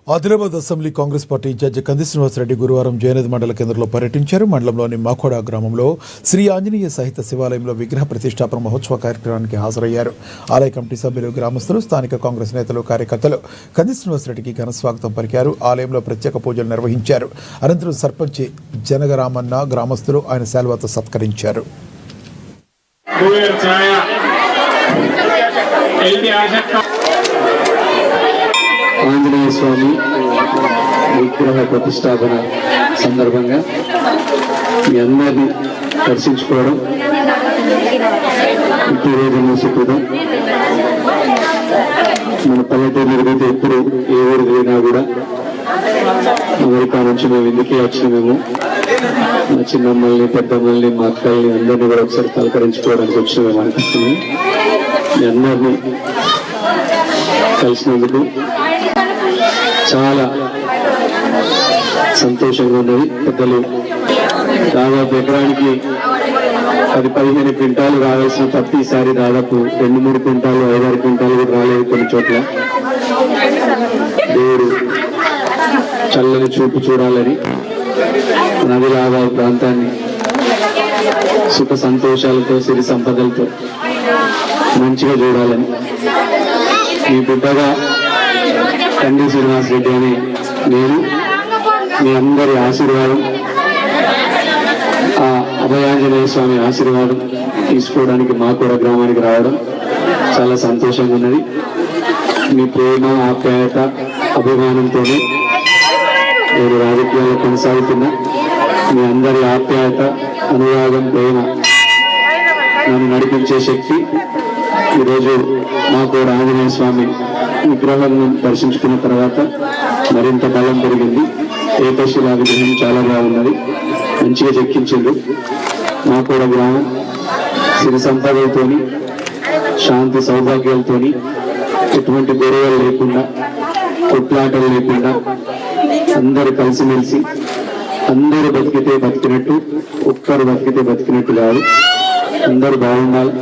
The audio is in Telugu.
Adilabad assembly Congress party incharge Kandi Srinivasa Reddy గురువారం జయనద్ మండల కేంద్రంలో పర్యటించారు. మండలంలోని మాకోడా గ్రామంలో శ్రీ ఆంజనేయ సహిత శివాలయంలో విగ్రహ ప్రతిష్టాపన మహోత్సవ కార్యక్రమానికి హాజరయ్యారు. ఆలయ కమిటీ సభ్యులు, గ్రామస్తులు, స్థానిక కాంగ్రెస్ నేతలు, కార్యకర్తలు కంది శ్రీనివాసరెడ్డికి ఘన స్వాగతం పలికారు. ఆలయంలో ప్రత్యేక పూజలు నిర్వహించారు. అనంతరం సర్పంచ్ జనగరామన్న, గ్రామస్తులు ఆయన శాల్వాతో సత్కరించారు. ఆంజనేయ స్వామి విగ్రహ ప్రతిష్టాపన సందర్భంగా మీ అందరినీ దర్శించుకోవడం రోజు సుఖం. మన పల్లెటూరు అయితే ఎప్పుడు ఏ ఊరు తిరిగినా కూడా అమెరికా నుంచి మేము ఇందుకే వచ్చినామేమో, మా చిన్నమ్మల్ని, పెద్దమ్మల్ని, మా అక్కల్ని అందరినీ కూడా ఒకసారి పలకరించుకోవడానికి వచ్చినామేమో అనిపిస్తుంది. మీ అందరినీ కలిసినందుకు చాలా సంతోషంగా ఉన్నది. పెద్దలు దాదాపు ఎకరానికి 10-15 క్వింటాలు రావాల్సిన పత్తి ఈసారి దాదాపు 2-3 క్వింటాలు, 5-6 క్వింటాలు కూడా రాలేదు కొన్ని చోట్ల. దేవుడు చల్లని చూపు చూడాలని, నదిలాబాద్ ప్రాంతాన్ని సుఖ సంతోషాలతో, సిరి సంపదలతో మంచిగా చూడాలని, మీ బిడ్డగా కంది శ్రీనివాసరెడ్డి అని నేను మీ అందరి ఆశీర్వాదం, ఆ అభయాంజనేయ స్వామి ఆశీర్వాదం తీసుకోవడానికి మాకోడా గ్రామానికి రావడం చాలా సంతోషంగా ఉన్నది. మీ ప్రేమ, ఆప్యాయత, అభిమానంతో నేను రాజకీయాల్లో కొనసాగుతున్నా. మీ అందరి ఆప్యాయత, అనురాగం, ప్రేమ నన్ను నడిపించే శక్తి ఈరోజు మాకోడా ఆంజనేయ స్వామి విగ్రహం దర్శించుకున్న తర్వాత మరింత బలం పెరిగింది. ఏకశిలా విగ్రహం చాలా బాగున్నది, మంచిగా చెక్కించిండు. మాకోడా గ్రామం సిరి సంపదలతోని, శాంతి సౌభాగ్యాలతోని, ఎటువంటి గొడవలు లేకుండా, కొట్లాటలు లేకుండా అందరూ కలిసిమెలిసి, అందరూ బతికితే బతికినట్టు, ఒక్కరు బతికితే బతికినట్టు కాదు, అందరూ బాగుండాలి.